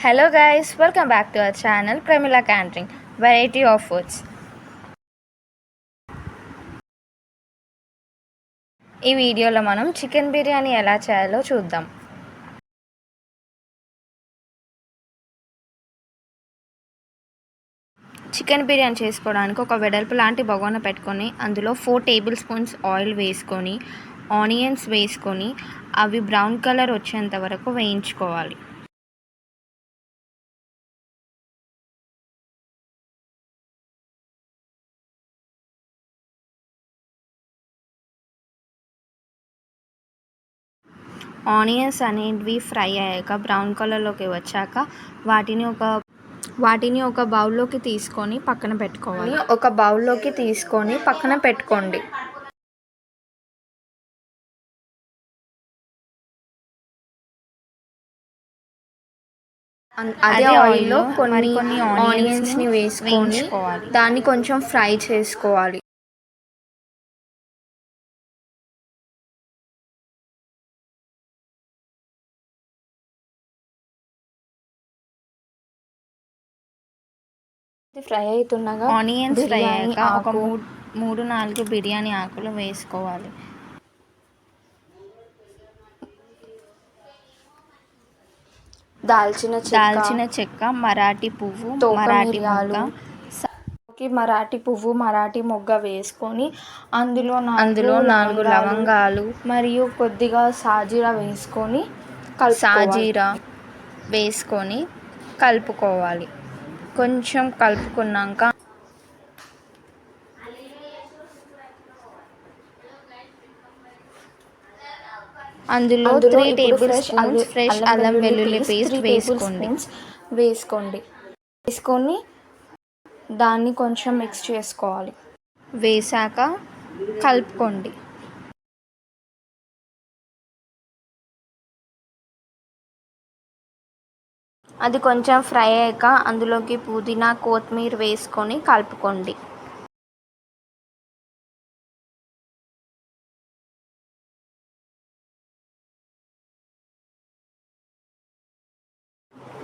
Hello guys, welcome back to our channel Premila Canting, variety of foods. ఈ వీడియోలో మనం chicken biryani ఎలా చేయాలో చూద్దాం. చికెన్ బిర్యానీ చేసుకోవడానికి ఒక వెడల్పు లాంటి బగోన పెట్టుకొని అందులో 4 టేబుల్ స్పూన్స్ ఆయిల్ వేసుకొని ఆనియన్స్ వేసుకొని అవి బ్రౌన్ కలర్ వచ్చేంత వరకు వేయించుకోవాలి. ఆనియన్స్ అనేవి ఫ్రై అయ్యాక బ్రౌన్ కలర్లోకి వచ్చాక వాటిని ఒక బౌల్లోకి తీసుకొని పక్కన పెట్టుకోండి. అదే ఆయిల్లో కొన్ని ఆనియన్స్ని వేసుకొని దాన్ని కొంచెం ఫ్రై చేసుకోవాలి. ఫ్రై అవుతుండగా ఆనియన్స్ ఫ్రై అయ్యాక ఒక 3-4 బిర్యానీ ఆకులు వేసుకోవాలి. దాల్చిన చెక్క, మరాఠీ పువ్వు, మరాఠీ మొగ్గ వేసుకొని అందులో 4 లవంగాలు మరియు కొద్దిగా సాజీరా వేసుకొని కలుపుకోవాలి. కొంచెం కలుపుకున్నాక అందులో 3 టేబుల్ స్పూన్స్ ఫ్రెష్ అల్లం వెల్లుల్లి పేస్ట్ వేసుకొని దాన్ని కొంచెం మిక్స్ చేసుకోవాలి. వేసాక కలుపుకోండి. అది కొంచెం ఫ్రై అయ్యాక అందులోకి పుదీనా, కొత్తిమీర వేసుకొని కలుపుకోండి.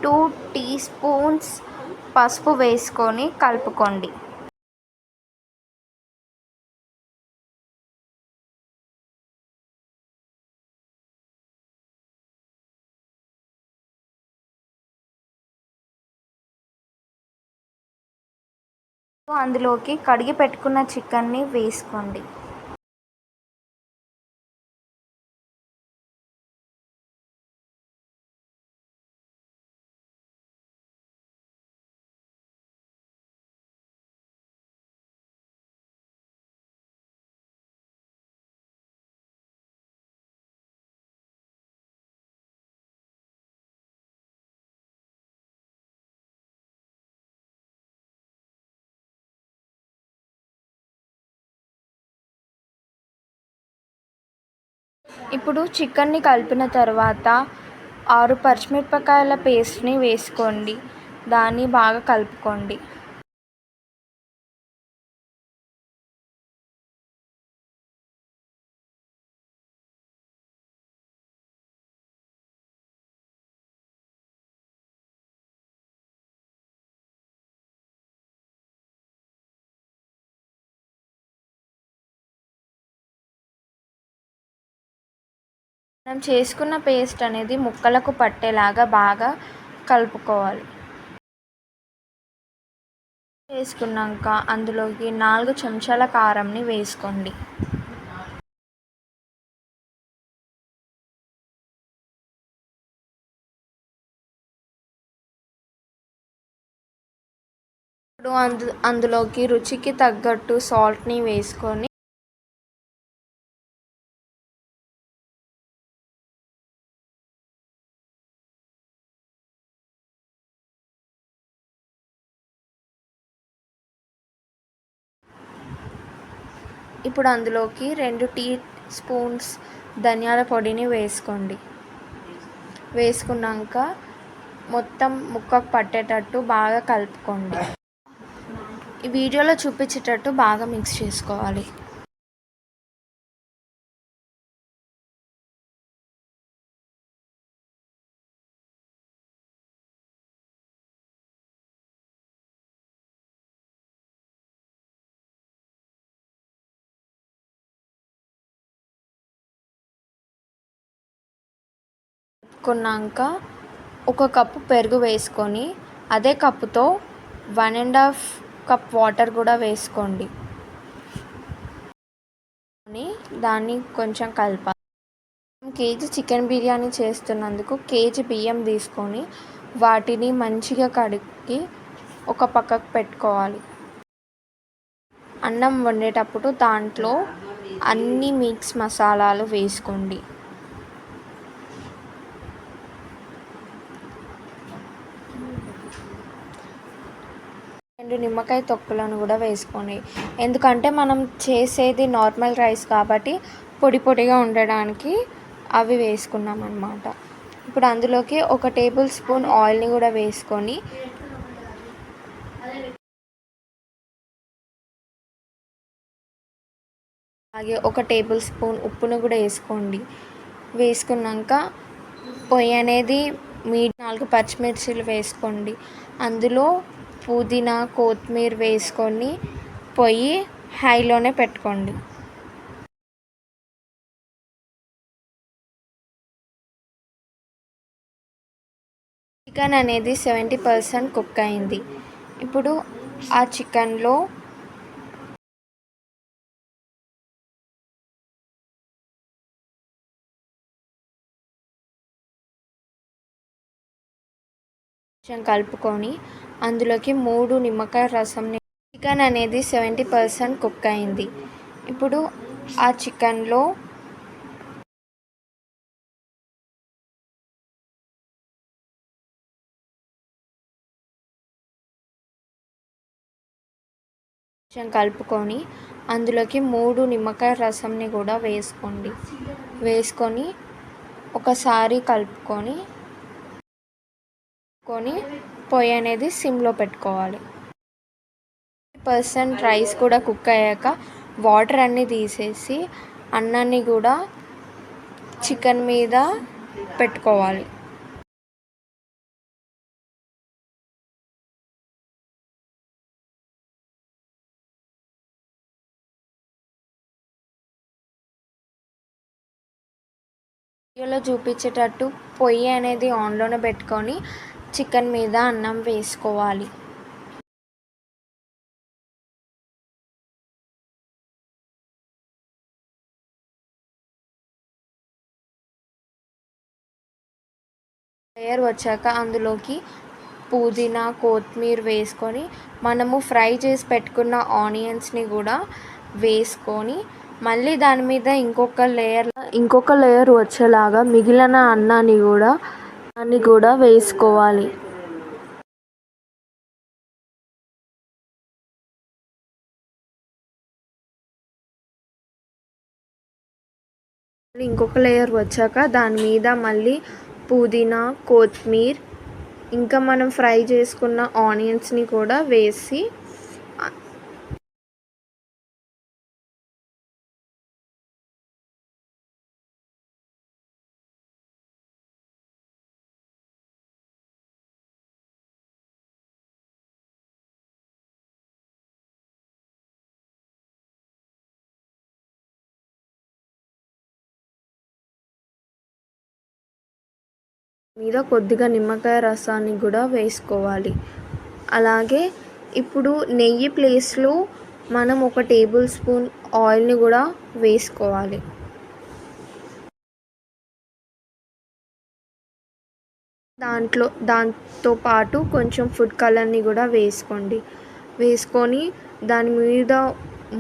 టూ టీ స్పూన్స్ పసుపు వేసుకొని కలుపుకోండి. అందులోకి కడిగి పెట్టుకున్న చికెన్ని వేసుకోండి. ఇప్పుడు చికెన్ని కలిపిన తర్వాత 6 పచ్చిమిరపకాయల పేస్ట్ని వేసుకోండి. దాన్ని బాగా కలుపుకోండి. మనం చేసుకున్న పేస్ట్ అనేది ముక్కలకు పట్టేలాగా బాగా కలుపుకోవాలి. వేసుకున్నాక అందులోకి 4 చెంచాల కారంని వేసుకోండి. ఇప్పుడు అందులోకి రుచికి తగ్గట్టు సాల్ట్ని వేసుకొని ఇప్పుడు అందులోకి 2 టీ స్పూన్స్ ధనియాల పొడిని వేసుకున్నాక మొత్తం ముక్కకు పట్టేటట్టు బాగా కలుపుకోండి. ఈ వీడియోలో చూపించేటట్టు బాగా మిక్స్ చేసుకోవాలి. కలుపుకున్నాక ఒక కప్పు పెరుగు వేసుకొని అదే కప్పుతో 1.5 కప్ వాటర్ కూడా వేసుకోండి. దాన్ని కొంచెం కలపాలి. కేజీ చికెన్ బిర్యానీ చేస్తున్నందుకు కేజీ బియ్యం తీసుకొని వాటిని మంచిగా కడిగి ఒక పక్కకు పెట్టుకోవాలి. అన్నం వండేటప్పుడు దాంట్లో అన్ని మిక్స్ మసాలాలు వేసుకోండి. రెండు నిమ్మకాయ తొక్కులను కూడా వేసుకోండి. ఎందుకంటే మనం చేసేది నార్మల్ రైస్ కాబట్టి పొడి పొడిగా ఉండడానికి అవి వేసుకున్నాం అన్నమాట. ఇప్పుడు అందులోకి 1 టేబుల్ స్పూన్ ఆయిల్ని కూడా వేసుకొని అలాగే 1 టేబుల్ స్పూన్ ఉప్పును కూడా వేసుకోండి. వేసుకున్నాక పొయ్యి అనేది 4 పచ్చిమిర్చిలు వేసుకోండి. అందులో పుదీనా కొత్తిమీర వేసుకొని పొయ్యి హైలోనే పెట్టుకోండి. చికెన్ అనేది 70% కుక్ అయింది. ఇప్పుడు ఆ చికెన్లో కొంచెం కలుపుకొని అందులోకి 3 నిమ్మకాయ రసంని చికెన్ అనేది 70% కుక్ అయింది. ఇప్పుడు ఆ చికెన్లో కొంచెం కలుపుకొని అందులోకి 3 నిమ్మకాయ రసంని కూడా వేసుకొని ఒకసారి కలుపుకొని పొయ్యి అనేది సిమ్లో పెట్టుకోవాలి. 50% రైస్ కూడా కుక్ అయ్యాక వాటర్ అన్నీ తీసేసి అన్నాన్ని కూడా చికెన్ మీద పెట్టుకోవాలి. వీడియోలో చూపించేటట్టు పొయ్యి అనేది ఆన్లోనే పెట్టుకొని చికెన్ మీద అన్నం వేసుకోవాలి. లేయర్ వచ్చాక అందులోకి పుదీనా కొత్తిమీర వేసుకొని మనము ఫ్రై చేసి పెట్టుకున్న ఆనియన్స్ని కూడా వేసుకొని మళ్ళీ దాని మీద ఇంకొక లేయర్ వచ్చేలాగా మిగిలిన అన్నాన్ని కూడా వేసుకోవాలి. ఇంకొక లేయర్ వచ్చాక దాని మీద మళ్ళీ పుదీనా కొత్తిమీర ఇంకా మనం ఫ్రై చేసుకున్న ఆనియన్స్ని కూడా వేసి మీద కొద్దిగా నిమ్మకాయ రసాన్ని కూడా వేసుకోవాలి. అలాగే ఇప్పుడు నెయ్యి ప్లేస్లో మనం 1 టేబుల్ స్పూన్ ఆయిల్ని కూడా వేసుకోవాలి. దాంతో పాటు కొంచెం ఫుడ్ కలర్ని కూడా వేసుకొని దాని మీద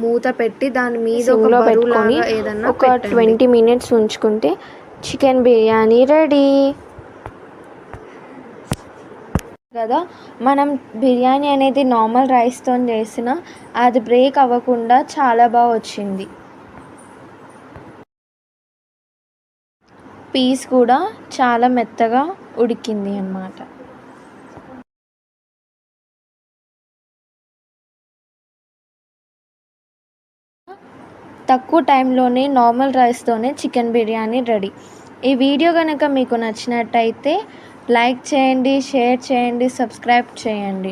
మూత పెట్టి దాని మీద ఒక బరువులాగా ఏదన్నా ఒక 20 మినిట్స్ ఉంచుకుంటే చికెన్ బిర్యానీ రెడీ కదా. మనం బిర్యానీ అనేది నార్మల్ రైస్తో చేసిన అది బ్రేక్ అవ్వకుండా చాలా బాగా వచ్చింది. పీస్ కూడా చాలా మెత్తగా ఉడికింది అన్నమాట. తక్కువ టైంలోనే నార్మల్ రైస్తోనే చికెన్ బిర్యానీ రెడీ. ఈ వీడియో కనుక మీకు నచ్చినట్టయితే లైక్ చేయండి, షేర్ చేయండి, సబ్స్క్రైబ్ చేయండి.